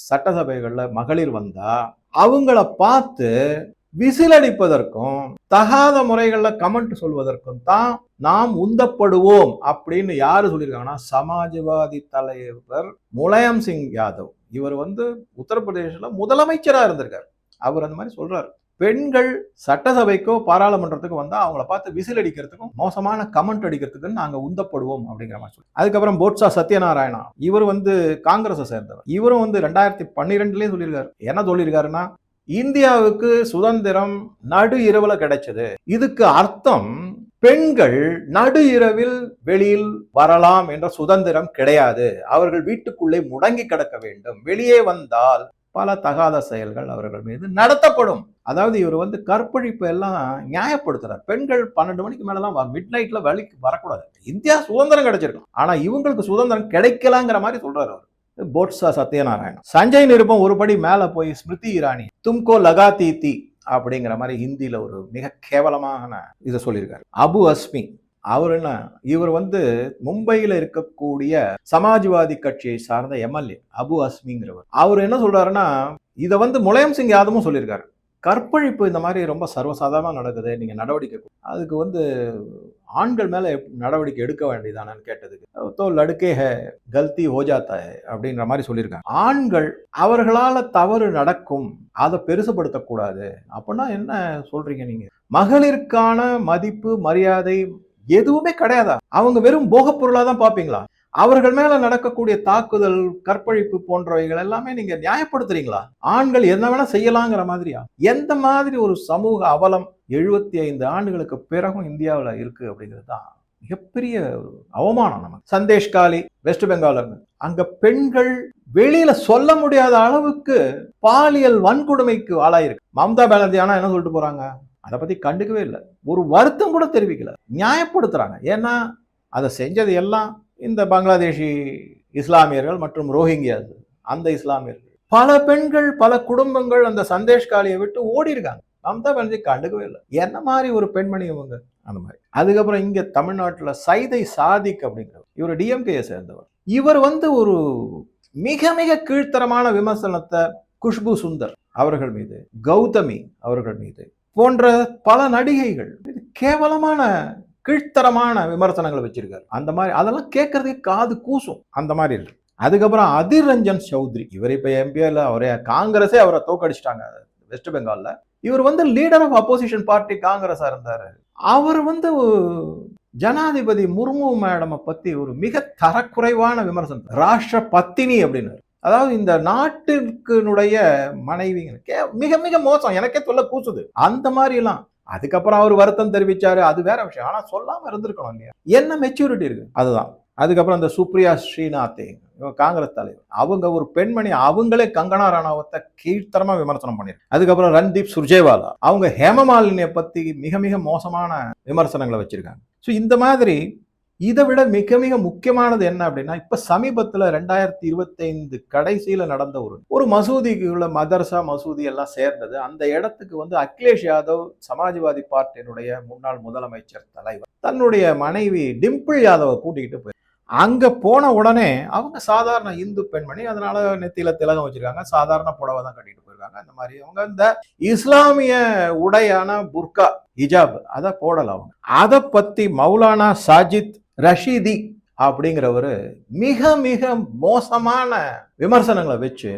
[SPEAKER 1] சட்டசபைகள்ல மகளிர் வந்தா அவங்கள பார்த்து விசிலடிப்பதற்கும் தகாத முறைகள்ல கமெண்ட் சொல்வதற்கும் தான் நாம் உந்தப்படுவோம் அப்படின்னு யாரு சொல்லியிருக்காங்கன்னா, சமாஜ்வாதி தலைவர் முலாயம் சிங் யாதவ். இவர் வந்து உத்தரப்பிரதேசல முதலமைச்சரா இருந்திருக்காரு. அவர் அந்த மாதிரி சொல்றாரு. பெண்கள் சட்டசபைக்கோ பாராளுமன்றத்துக்கு வந்தா அவங்கள பார்த்து விசில் அடிக்கிறதுக்கும் மோசமான கமெண்ட் அடிக்கிறதுக்கு நாங்க உந்தப்படுவோம் அப்படிங்கிற மாதிரி சொல்லி. அதுக்கப்புறம் போட்சா சத்யநாராயணா, இவர் வந்து காங்கிரஸை சேர்ந்தவர். இவரும் வந்து 2012லயே சொல்லியிருக்காரு. என்ன சொல்லியிருக்காருன்னா, இந்தியாவுக்கு சுதந்திரம் நடு இரவுல கிடைச்சது. இதுக்கு அர்த்தம் பெண்கள் நடு இரவில் வெளியில் வரலாம் என்ற சுதந்திரம் கிடையாது. அவர்கள் வீட்டுக்குள்ளே முடங்கி கிடக்க வேண்டும். வெளியே வந்தால் பல தகாத செயல்கள் அவர்கள் மீது நடத்தப்படும். அதாவது இவர் வந்து கற்பழிப்பு எல்லாம் நியாயப்படுத்துறார். பெண்கள் 12 மணிக்கு மேலாம் மிட் நைட்ல வெளிக்கு வரக்கூடாது. இந்தியா சுதந்திரம் கிடைச்சிருக்கும், ஆனா இவங்களுக்கு சுதந்திரம் கிடைக்கலாங்கிற மாதிரி சொல்றாரு அவர். போட்சா சத்யநாராயணன். சஞ்சய் நிருபம் ஒருபடி மேல போய் ஸ்மிருதி இரானி தும்கோ லகாத்தி தி அப்படிங்கிற மாதிரி ஹிந்தியில ஒரு மிக கேவலமான இதை சொல்லியிருக்காரு. அபு அஸ்மி அவர் என்ன, இவர் வந்து மும்பையில இருக்கக்கூடிய சமாஜ்வாதி கட்சியை சார்ந்த எம்எல்ஏ அபு அஸ்மிங்கிறவர். அவர் என்ன சொல்றாருன்னா, இதை வந்து முலாயம் சிங் யாதவும் சொல்லியிருக்காரு. கற்பழிப்பு இந்த மாதிரி ரொம்ப சர்வசாதாரணமாக நடக்குது, நீங்க நடவடிக்கை அதுக்கு வந்து ஆண்கள் மேல நடவடிக்கை எடுக்க வேண்டியதானு கேட்டதுக்கு, தோ லடுக்கே ஹே கல்தி ஹோ ஜாத்தா ஹே அப்படின்ற மாதிரி சொல்லியிருக்காங்க. ஆண்கள் அவர்களால தவறு நடக்கும், அதை பெருசுபடுத்தக்கூடாது. அப்படின்னா என்ன சொல்றீங்க நீங்க? மகளிருக்கான மதிப்பு மரியாதை எதுவுமே கிடையாதா? அவங்க வெறும் போகப் பொருளா தான் பாப்பீங்களா? அவர்கள் மேல நடக்கக்கூடிய தாக்குதல், கற்பழிப்பு போன்றவைகள் எல்லாமே நீங்க நியாயப்படுத்துறீங்களா? ஆண்கள் என்ன வேணா செய்யலாங்கிற மாதிரியா? எந்த மாதிரி ஒரு சமூக அவலம் 75 ஆண்டுகளுக்கு பிறகும் இந்தியாவில் இருக்கு அப்படிங்கிறது தான் மிகப்பெரிய ஒரு அவமானம். நமக்கு சந்தேஷ்காலி வெஸ்ட் பெங்கால், அங்க பெண்கள் வெளியில சொல்ல முடியாத அளவுக்கு பாலியல் வன்கொடுமைக்கு ஆளாயிருக்கு. மம்தா பானர்ஜி ஆனா என்ன சொல்லிட்டு போறாங்க? அதை பத்தி கண்டுக்கவே இல்லை, ஒரு வருத்தம் கூட தெரிவிக்கல, நியாயப்படுத்துறாங்க. ஏன்னா அதை செஞ்சது எல்லாம் இந்த பங்களாதேஷி இஸ்லாமியர்கள் மற்றும் ரோஹிங்கியாஸ், அந்த இஸ்லாமியர்கள். பல பெண்கள் பல குடும்பங்கள் அந்த சந்தேஷ்காலியை விட்டு ஓடி இருக்காங்க. மம்தா பானர்ஜி கண்டுக்கவே இல்லை. என்ன மாதிரி ஒரு பெண்மணி இவங்க? அந்த மாதிரி. அதுக்கப்புறம் இங்க தமிழ்நாட்டுல சைதை சாதிக் அப்படிங்கிறவர், இவர் டிஎம்கேயை சேர்ந்தவர். இவர் வந்து ஒரு மிக மிக கீழ்த்தரமான விமர்சனத்தை குஷ்பு சுந்தர் அவர்கள் மீது, கௌதமி அவர்கள் மீது போன்ற பல நடிகைகள் கேவலமான கீழ்த்தரமான விமர்சனங்களை வச்சிருக்காரு. அந்த மாதிரி அதெல்லாம் கேட்கறதுக்கு காது கூசும். அந்த மாதிரி இருக்கு. அதுக்கப்புறம் அதிர் ரஞ்சன் சௌத்ரி, இவர் இப்ப எம்பிஎல், அவரே காங்கிரஸே அவரை தோக்கடிச்சிட்டாங்க வெஸ்ட் பெங்கால்ல. இவர் வந்து லீடர் ஆஃப் அப்போசிஷன் பார்ட்டி காங்கிரஸா இருந்தாரு. அவர் வந்து ஜனாதிபதி முர்மு மேடம் பத்தி ஒரு மிக தரக்குறைவான விமர்சனம், ராஷ்டிர பத்தினி அப்படின்னு. அதாவது இந்த நாட்டிற்குடைய மனைவி மிக மிக மோசம், எனக்கே சொல்ல கூசுது. அந்த மாதிரி எல்லாம். அதுக்கப்புறம் அவர் வருத்தம் தெரிவிச்சாரு, அது வேற விஷயம். ஆனா சொல்லாம இருந்திருக்கணும் இல்லையா? என்ன மெச்சூரிட்டி இருக்கு? அதுதான். அதுக்கப்புறம் இந்த சுப்ரியா ஸ்ரீநாத் காங்கிரஸ் தலைவர், அவங்க ஒரு பெண்மணி, அவங்களே கங்கனா ராணாவத்தை கீழ்த்தரமா விமர்சனம் பண்ணிருக்காங்க. அதுக்கப்புறம் ரன்தீப் சுர்ஜேவாலா, அவங்க ஹேமமாலினியை பத்தி மிக மிக மோசமான விமர்சனங்களை வச்சிருக்காங்க. ஸோ இந்த மாதிரி இதை விட மிக மிக முக்கியமானது என்ன அப்படின்னா, இப்ப சமீபத்துல 2025 கடைசியில நடந்த ஒரு மசூதிக்குள்ள, மதர்சா மசூதி எல்லாம் சேர்ந்தது. அந்த இடத்துக்கு வந்து அகிலேஷ் யாதவ், சமாஜ்வாதி பார்ட்டியினுடைய முன்னாள் முதலமைச்சர் தலைவர், தன்னுடைய மனைவி டிம்பிள் யாதவை கூட்டிகிட்டு போய் அங்க போன உடனே அவங்க சாதாரண இந்து பெண்மணி, அதனால நெத்தியில திலகம் வச்சிருக்காங்க, சாதாரண புடவை தான் கட்டிட்டு போயிருக்காங்க. அந்த மாதிரி அவங்க இந்த இஸ்லாமிய உடையான புர்கா ஹிஜாப் அதை போடல. அவங்க அதை பத்தி மௌலானா சாஜித் ரஷீதி அப்படிங்கிறவரு மிக மிக மோசமான விமர்சனங்களை வச்சு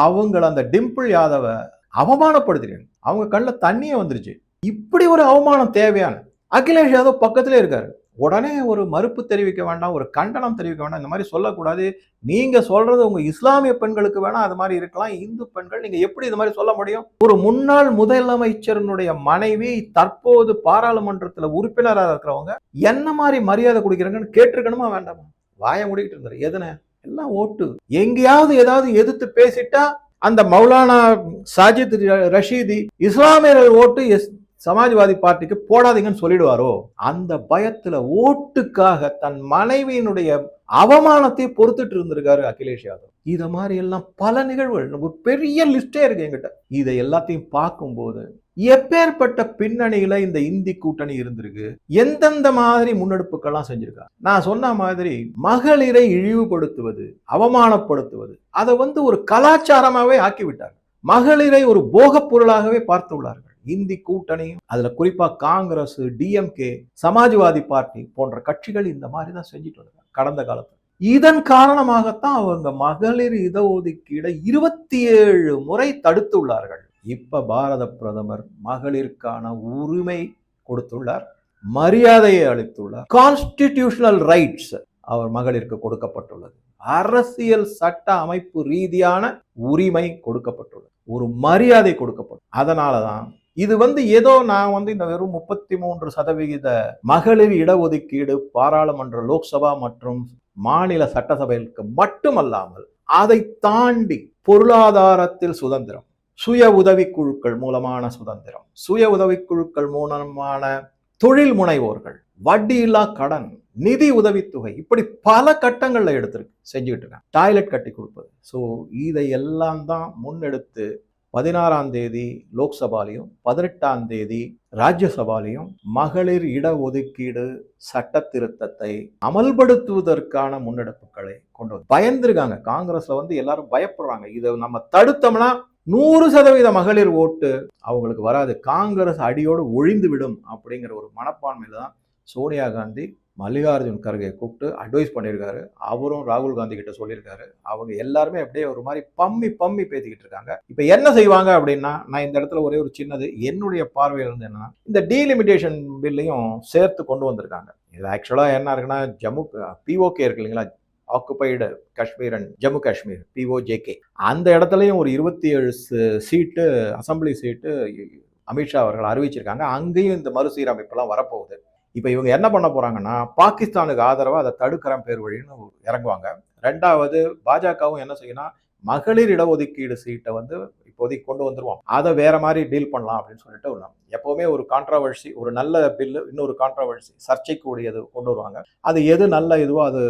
[SPEAKER 1] அவங்கள அந்த டிம்பிள் யாதவை அவமானப்படுத்துறாங்க. அவங்க கண்ணில் தண்ணியே வந்துருச்சு. இப்படி ஒரு அவமானம் தேவையான? அகிலேஷ் யாதவ் பக்கத்திலே இருக்காரு, உடனே ஒரு மறுப்பு தெரிவிக்க வேண்டாம், ஒரு கண்டனம் தெரிவிக்க வேண்டாம், இந்த மாதிரி சொல்லக்கூடாது. நீங்க சொல்றது உங்க இஸ்லாமிய பெண்களுக்கு வேணா அது மாதிரி இருக்கலாம். இந்து பெண்கள் நீங்க எப்படி இது மாதிரி சொல்ல முடியும்? ஒரு முன்னாள் முதலமைச்சரினுடைய மனைவி தற்போது பாராளுமன்றத்துல உறுப்பினரா இருக்கிறவங்க என்ன மாதிரி மரியாதை கொடுக்குறாங்கன்னு கேட்டிருக்கணுமா வேண்டாமா? வாய மூடிக்கிட்டு இருந்தாரு. எதுன? எல்லாம் ஓட்டு. எங்கேயாவது ஏதாவது எதிர்த்து பேசிட்டா அந்த மௌலானா சாஜித் ரஷீதி இஸ்லாமியர்கள் ஓட்டு சமாஜ்வாதி பார்ட்டிக்கு போடாதீங்கன்னு சொல்லிடுவாரோ? அந்த பயத்துல ஓட்டுக்காக தன் மனைவியினுடைய அவமானத்தை பொறுத்துட்டு இருந்திருக்காரு அகிலேஷ் யாதவ். இத மாதிரி எல்லாம் பல நிகழ்வுகள், ஒரு பெரிய லிஸ்டே இருக்கு என்கிட்ட. இதை எல்லாத்தையும் பார்க்கும்போது எப்பேற்பட்ட பின்னணியில இந்த இந்தி கூட்டணி இருந்திருக்கு, எந்தெந்த மாதிரி முன்னெடுப்புகள்லாம் செஞ்சிருக்காங்க. நான் சொன்ன மாதிரி மகளிரை இழிவுபடுத்துவது, அவமானப்படுத்துவது, அதை ஒரு கலாச்சாரமாவே ஆக்கிவிட்டார். மகளிரை ஒரு போகப் பொருளாகவே பார்த்துள்ளார்கள். இந்தி கூட்டணி, அதுல குறிப்பா காங்கிரஸ், டிஎம்கே, சமாஜ்வாதி பார்ட்டி போன்ற கட்சிகள் இந்த மாதிரி தான் செஞ்சுட்டு வந்தாங்க கடந்த காலத்துல. இதன் காரணமாகத்தான் அவங்க மகளிர் இடஒதுக்கீடை 27 முறை தடுத்துள்ளார்கள். இப்ப பாரத பிரதமர் மகளிருக்கான உரிமை கொடுத்துள்ளார், மரியாதையை அளித்துள்ளார். கான்ஸ்டிடியூஷனல் ரைட்ஸ் அவர் மகளிருக்கு கொடுக்கப்பட்டுள்ளது. அரசியல் சட்ட அமைப்பு ரீதியான உரிமை கொடுக்கப்பட்டுள்ளது, ஒரு மரியாதை கொடுக்கப்படும். அதனாலதான் இது ஏதோ நான் இந்த வெறும் 33% மகளிர் இடஒதுக்கீடு பாராளுமன்ற, லோக்சபா மற்றும் மாநில சட்டசபைகளுக்கு மட்டுமல்லாமல் அதை தாண்டி பொருளாதாரத்தில் சுதந்திரம், சுய உதவிக்குழுக்கள் மூலமான சுதந்திரம், சுய உதவிக்குழுக்கள் மூலமான தொழில் முனைவோர்கள், வட்டியில்லா கடன், நிதி உதவித்தொகை, இப்படி பல கட்டங்கள்ல எடுத்திருக்கு, செஞ்சுக்கிட்டு இருக்காங்க. டாய்லெட் கட்டி கொடுப்பது. ஸோ இதை எல்லாம் தான் முன்னெடுத்து 16ஆம் தேதி லோக்சபாலையும் 18ஆம் தேதி ராஜ்யசபாலையும் மகளிர் இடஒதுக்கீடு சட்ட திருத்தத்தை அமல்படுத்துவதற்கான முன்னெடுப்புகளை கொண்டு பயந்துருக்காங்க. காங்கிரஸ்ல எல்லாரும் பயப்படுறாங்க. இதை நம்ம தடுத்தோம்னா 100% மகளிர் ஓட்டு அவங்களுக்கு வராது, காங்கிரஸ் அடியோடு ஒழிந்து விடும் அப்படிங்கிற ஒரு மனப்பான்மையில தான் சோனியா காந்தி மல்லிகார்ஜுன் கர்கே கூப்பிட்டு அட்வைஸ் பண்ணியிருக்காரு. அவரும் ராகுல் காந்தி கிட்ட சொல்லியிருக்காரு. அவங்க எல்லாருமே அப்படியே ஒரு மாதிரி பம்மி பேசிக்கிட்டு இருக்காங்க. இப்ப என்ன செய்வாங்க அப்படின்னா, நான் இந்த இடத்துல ஒரே ஒரு சின்னது என்னுடைய பார்வையில் இருந்து என்னன்னா, இந்த டீலிமிட்டேஷன் பில்லையும் சேர்த்து கொண்டு வந்திருக்காங்க. இது ஆக்சுவலா என்ன இருக்குன்னா, பிஓகே இருக்கு இல்லைங்களா, ஆக்குபைடு காஷ்மீர் அண்ட் ஜம்மு காஷ்மீர், பிஓஜேகே, அந்த இடத்துலையும் ஒரு 27 சீட்டு அசம்பிளி சீட்டு அமித்ஷா அவர்கள் அறிவிச்சிருக்காங்க. அங்கேயும் இந்த மறுசீரமைப்பெல்லாம் வரப்போகுது. இப்ப இவங்க என்ன பண்ண போறாங்கன்னா, பாகிஸ்தானுக்கு ஆதரவா அதை தடுக்கிற பேர் வழின்னு இறங்குவாங்க. ரெண்டாவது பாஜகவும் என்ன செய்யணும், மகளிர் இடஒதுக்கீடு சீட்டை இப்போதைக்கு கொண்டு வந்துருவோம், அதை வேற மாதிரி டீல் பண்ணலாம் அப்படின்னு சொல்லிட்டு எப்பவுமே ஒரு கான்ட்ரவர்சி, ஒரு நல்ல பில்லு இன்னொரு கான்ட்ரவர்சி, சர்ச்சைக்குரியது கொண்டு வருவாங்க. அது எது நல்ல இதுவோ அது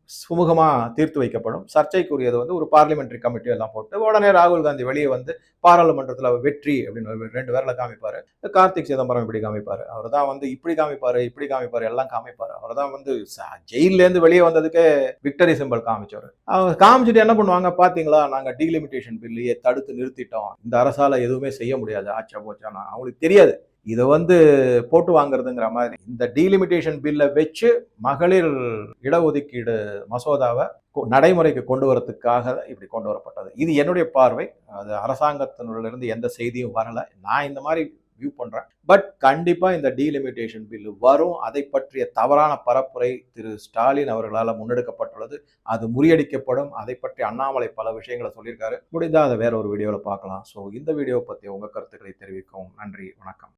[SPEAKER 1] சுமூகமா தீர்த்து வைக்கப்படும். சர்ச்சைக்குரியது ஒரு பார்லிமெண்டரி கமிட்டி எல்லாம் போட்டு உடனே ராகுல் காந்தி வெளியே பாராளுமன்றத்தில் வெற்றி அப்படின்னு 2 பேர்ல காமிப்பாரு. கார்த்திக் சிதம்பரம் இப்படி காமிப்பாரு, அவர் தான் இப்படி காமிப்பாரு எல்லாம் காமிப்பாரு. அவர் தான் ஜெயில இருந்து வெளியே வந்ததுக்கு விக்டரி சிம்பல் காமிச்சவர். அவங்க காமிச்சிட்டு என்ன பண்ணுவாங்க, பாத்தீங்களா நாங்க டீலிமிட்டேஷன் பில்லையே தடுத்து நிறுத்திட்டோம், இந்த அரசால எதுவுமே செய்ய முடியாது, ஆச்சா போச்சானா அவங்களுக்கு தெரியாது. இதை போட்டு வாங்குறதுங்கிற மாதிரி இந்த டீலிமிட்டேஷன் பில்லை வச்சு மகளிர் இடஒதுக்கீடு மசோதாவை நடைமுறைக்கு கொண்டு வரதுக்காக இப்படி கொண்டு வரப்பட்டது. இது என்னுடைய பார்வை. அது அரசாங்கத்தினிலிருந்து எந்த செய்தியும் வரல, நான் இந்த மாதிரி வியூ பண்றேன். பட் கண்டிப்பா இந்த டீலிமிட்டேஷன் பில் வரும். அதை பற்றிய தவறான பரப்புரை திரு ஸ்டாலின் அவர்களால் முன்னெடுக்கப்பட்டுள்ளது. அது முறியடிக்கப்படும். அதை பற்றி அண்ணாமலை பல விஷயங்களை சொல்லியிருக்காரு. முடிந்தா அதை வேற ஒரு வீடியோவில் பார்க்கலாம். ஸோ இந்த வீடியோ பற்றி உங்க கருத்துக்களை தெரிவிக்கவும். நன்றி, வணக்கம்.